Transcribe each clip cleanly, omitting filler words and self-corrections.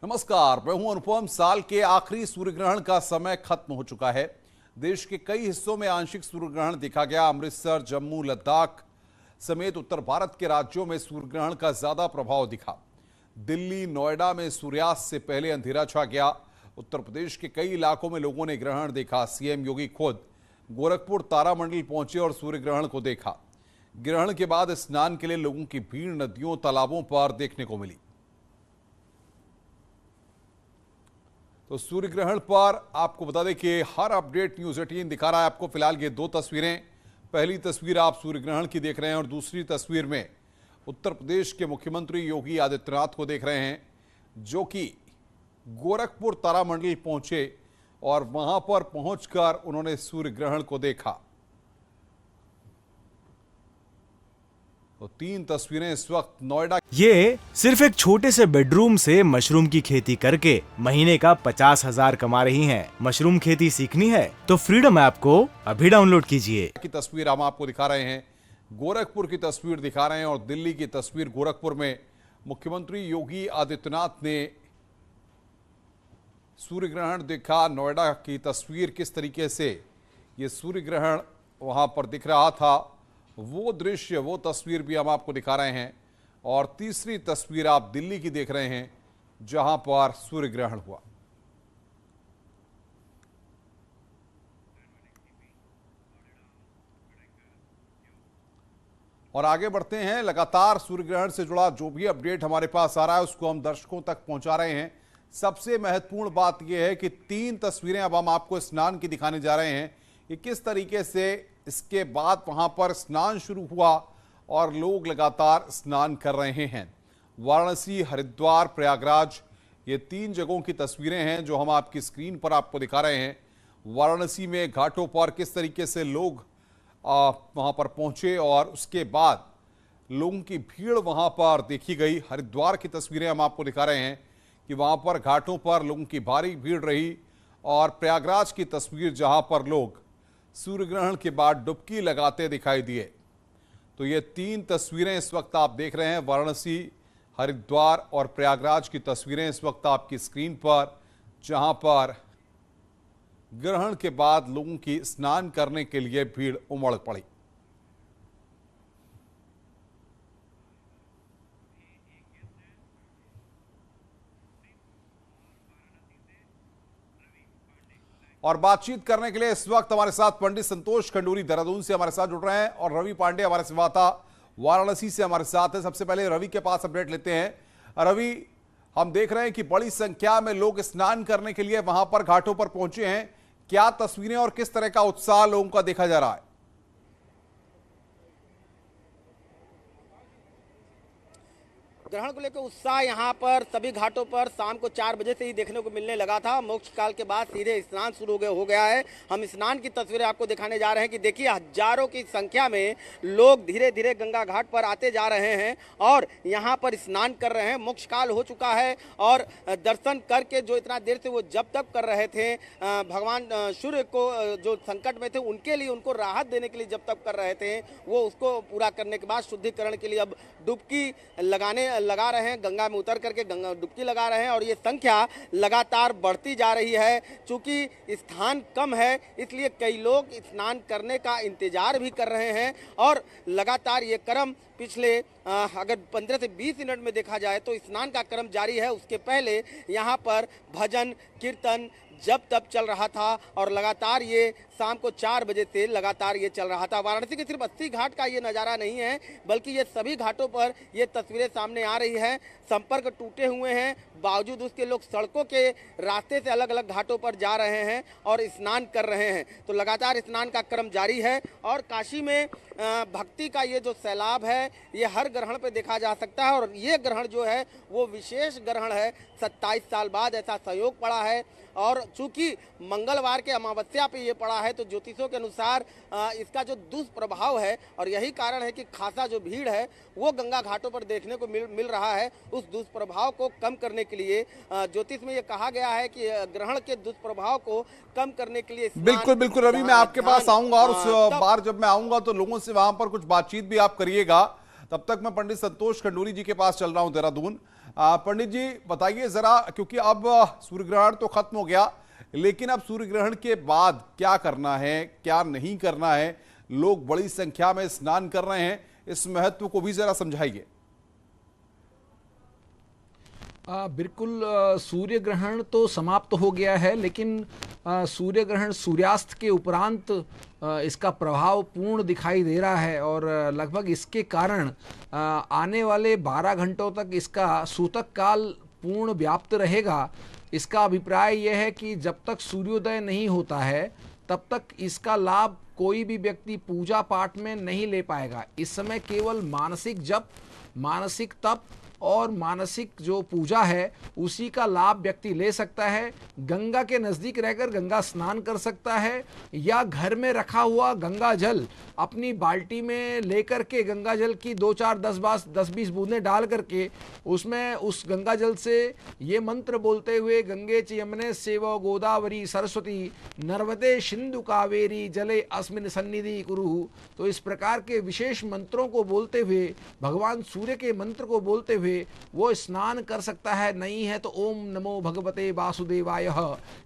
नमस्कार, मैं हूं अनुपम। साल के आखिरी सूर्य ग्रहण का समय खत्म हो चुका है। देश के कई हिस्सों में आंशिक सूर्य ग्रहण देखा गया। अमृतसर, जम्मू, लद्दाख समेत उत्तर भारत के राज्यों में सूर्य ग्रहण का ज्यादा प्रभाव दिखा। दिल्ली, नोएडा में सूर्यास्त से पहले अंधेरा छा गया। उत्तर प्रदेश के कई इलाकों में लोगों ने ग्रहण देखा। सीएम योगी खुद गोरखपुर तारामंडल पहुंचे और सूर्य ग्रहण को देखा। ग्रहण के बाद स्नान के लिए लोगों की भीड़ नदियों, तालाबों पर देखने को मिली। तो सूर्य ग्रहण पर आपको बता दें कि हर अपडेट न्यूज 18 दिखा रहा है आपको। फिलहाल ये दो तस्वीरें, पहली तस्वीर आप सूर्य ग्रहण की देख रहे हैं और दूसरी तस्वीर में उत्तर प्रदेश के मुख्यमंत्री योगी आदित्यनाथ को देख रहे हैं, जो कि गोरखपुर तारामंडल पहुंचे और वहां पर पहुंचकर उन्होंने सूर्य ग्रहण को देखा। तो तीन तस्वीरें इस वक्त नोएडा। ये सिर्फ एक छोटे से बेडरूम से मशरूम की खेती करके महीने का 50,000 कमा रही हैं। मशरूम खेती सीखनी है तो फ्रीडम ऐप को अभी डाउनलोड कीजिए। की तस्वीर हम आपको दिखा रहे हैं, गोरखपुर की तस्वीर दिखा रहे हैं और दिल्ली की तस्वीर। गोरखपुर में मुख्यमंत्री योगी आदित्यनाथ ने सूर्य ग्रहण देखा। नोएडा की तस्वीर, किस तरीके से ये सूर्य ग्रहण वहां पर दिख रहा था, वो दृश्य, वो तस्वीर भी हम आपको दिखा रहे हैं। और तीसरी तस्वीर आप दिल्ली की देख रहे हैं, जहां पर सूर्य ग्रहण हुआ। और आगे बढ़ते हैं। लगातार सूर्य ग्रहण से जुड़ा जो भी अपडेट हमारे पास आ रहा है उसको हम दर्शकों तक पहुंचा रहे हैं। सबसे महत्वपूर्ण बात यह है कि तीन तस्वीरें अब हम आपको स्नान की दिखाने जा रहे हैं कि किस तरीके से इसके बाद वहां पर स्नान शुरू हुआ और लोग लगातार स्नान कर रहे हैं। वाराणसी, हरिद्वार, प्रयागराज, ये तीन जगहों की तस्वीरें हैं जो हम आपकी स्क्रीन पर आपको दिखा रहे हैं। वाराणसी में घाटों पर किस तरीके से लोग वहां पर पहुंचे और उसके बाद लोगों की भीड़ वहां पर देखी गई। हरिद्वार की तस्वीरें हम आपको दिखा रहे हैं कि वहां पर घाटों पर लोगों की भारी भीड़ रही। और प्रयागराज की तस्वीर, जहां पर लोग सूर्य ग्रहण के बाद डुबकी लगाते दिखाई दिए। तो ये तीन तस्वीरें इस वक्त आप देख रहे हैं, वाराणसी, हरिद्वार और प्रयागराज की तस्वीरें इस वक्त आपकी स्क्रीन पर, जहां पर ग्रहण के बाद लोगों की स्नान करने के लिए भीड़ उमड़ पड़ी। और बातचीत करने के लिए इस वक्त हमारे साथ पंडित संतोष खंडूरी देहरादून से हमारे साथ जुड़ रहे हैं और रवि पांडे हमारे संवाददाता वाराणसी से हमारे साथ है। सबसे पहले रवि के पास अपडेट लेते हैं। रवि, हम देख रहे हैं कि बड़ी संख्या में लोग स्नान करने के लिए वहां पर घाटों पर पहुंचे हैं। क्या तस्वीरें और किस तरह का उत्साह लोगों का देखा जा रहा है? ग्रहण को लेकर उत्साह यहाँ पर सभी घाटों पर शाम को 4 बजे से ही देखने को मिलने लगा था। मोक्ष काल के बाद सीधे स्नान शुरू हो गया है। हम स्नान की तस्वीरें आपको दिखाने जा रहे हैं कि देखिए हजारों की संख्या में लोग धीरे धीरे गंगा घाट पर आते जा रहे हैं और यहाँ पर स्नान कर रहे हैं। मोक्ष काल हो चुका है और दर्शन करके जो इतना देर से वो जब तक कर रहे थे, भगवान सूर्य को जो संकट में थे उनके लिए, उनको राहत देने के लिए जब तक कर रहे थे, वो उसको पूरा करने के बाद शुद्धिकरण के लिए अब डुबकी लगा रहे हैं। गंगा में उतर करके गंगा डुबकी लगा रहे हैं और ये संख्या लगातार बढ़ती जा रही है। चूंकि स्थान कम है इसलिए कई लोग स्नान करने का इंतजार भी कर रहे हैं और लगातार ये क्रम पिछले अगर 15 से 20 मिनट में देखा जाए तो स्नान का क्रम जारी है। उसके पहले यहाँ पर भजन कीर्तन जब तब चल रहा था और लगातार ये शाम को 4 बजे से लगातार ये चल रहा था। वाराणसी के सिर्फ 80 घाट का ये नज़ारा नहीं है, बल्कि ये सभी घाटों पर ये तस्वीरें सामने आ रही हैं। संपर्क टूटे हुए हैं, बावजूद उसके लोग सड़कों के रास्ते से अलग अलग घाटों पर जा रहे हैं और स्नान कर रहे हैं। तो लगातार स्नान का क्रम जारी है और काशी में भक्ति का ये जो सैलाब है ये हर ग्रहण पे देखा जा सकता है। और ये ग्रहण जो है वो विशेष ग्रहण है। 27 साल बाद ऐसा संयोग पड़ा है और चूंकि मंगलवार के अमावस्या पे ये पड़ा है तो ज्योतिषों के अनुसार इसका जो दुष्प्रभाव है और यही कारण है कि खासा जो भीड़ है वो गंगा घाटों पर देखने को मिल रहा है। उस दुष्प्रभाव को कम करने के लिए ज्योतिष में ये कहा गया है कि ग्रहण के दुष्प्रभाव को कम करने के लिए बिल्कुल बिल्कुल रवि, मैं आपके पास आऊंगा और उस बार जब मैं आऊंगा तो लोगों से वहां पर कुछ बातचीत भी आप करिएगा। तब तक मैं पंडित संतोष खंडूरी जी के पास चल रहा हूं देहरादून। पंडित जी बताइए जरा, क्योंकि अब सूर्य ग्रहण तो खत्म हो गया, लेकिन अब सूर्य ग्रहण के बाद क्या करना है, क्या नहीं करना है? लोग बड़ी संख्या में स्नान कर रहे हैं, इस महत्व को भी जरा समझाइए। बिल्कुल, सूर्य ग्रहण तो समाप्त हो गया है, लेकिन सूर्य ग्रहण सूर्यास्त के उपरांत इसका प्रभाव पूर्ण दिखाई दे रहा है और लगभग इसके कारण आने वाले 12 घंटों तक इसका सूतक काल पूर्ण व्याप्त रहेगा। इसका अभिप्राय यह है कि जब तक सूर्योदय नहीं होता है तब तक इसका लाभ कोई भी व्यक्ति पूजा पाठ में नहीं ले पाएगा। इस समय केवल मानसिक जप, मानसिक तप और मानसिक जो पूजा है उसी का लाभ व्यक्ति ले सकता है। गंगा के नज़दीक रहकर गंगा स्नान कर सकता है या घर में रखा हुआ गंगा जल अपनी बाल्टी में लेकर के गंगा जल की 2-4 10-20 बूंदें डाल करके उसमें उस गंगा जल से ये मंत्र बोलते हुए गंगे च यमुने सेव गोदावरी सरस्वती नर्मदे सिंधु कावेरी जले अस्मिन सन्निधि कुरु, तो इस प्रकार के विशेष मंत्रों को बोलते हुए, भगवान सूर्य के मंत्र को बोलते हुए वो स्नान कर सकता है। नहीं है तो ओम नमो भगवते वासुदेवाय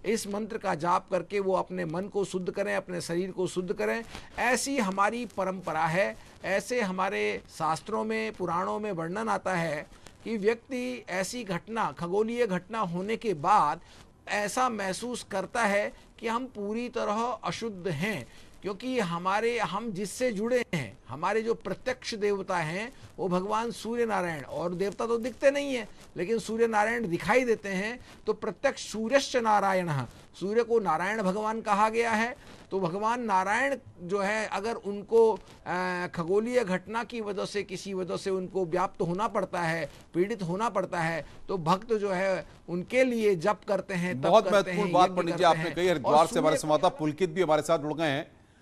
इस मंत्र का जाप करके वो अपने मन को शुद्ध करें, अपने शरीर को शुद्ध करें। ऐसी हमारी परंपरा है, ऐसे हमारे शास्त्रों में पुराणों में वर्णन आता है कि व्यक्ति ऐसी घटना, खगोलीय घटना होने के बाद ऐसा महसूस करता है कि हम पूरी तरह अशुद्ध हैं, क्योंकि हम जिससे जुड़े हैं, हमारे जो प्रत्यक्ष देवता हैं वो भगवान सूर्य नारायण, और देवता तो दिखते नहीं है लेकिन सूर्य नारायण दिखाई देते हैं। तो प्रत्यक्ष सूर्यश्च नारायण, सूर्य को नारायण भगवान कहा गया है। तो भगवान नारायण जो है, अगर उनको खगोलीय घटना की वजह से, किसी वजह से उनको व्याप्त होना पड़ता है, पीड़ित होना पड़ता है, तो भक्त जो है उनके लिए जप करते हैं, तप बहुत करते हैं, महत्वपूर्ण बात यज्ञ पंडित जी करते आपने हैं। कही। हरिद्वार से हमारे संवाददाता पुलकित भी हमारे साथ जुड़ गए हैं।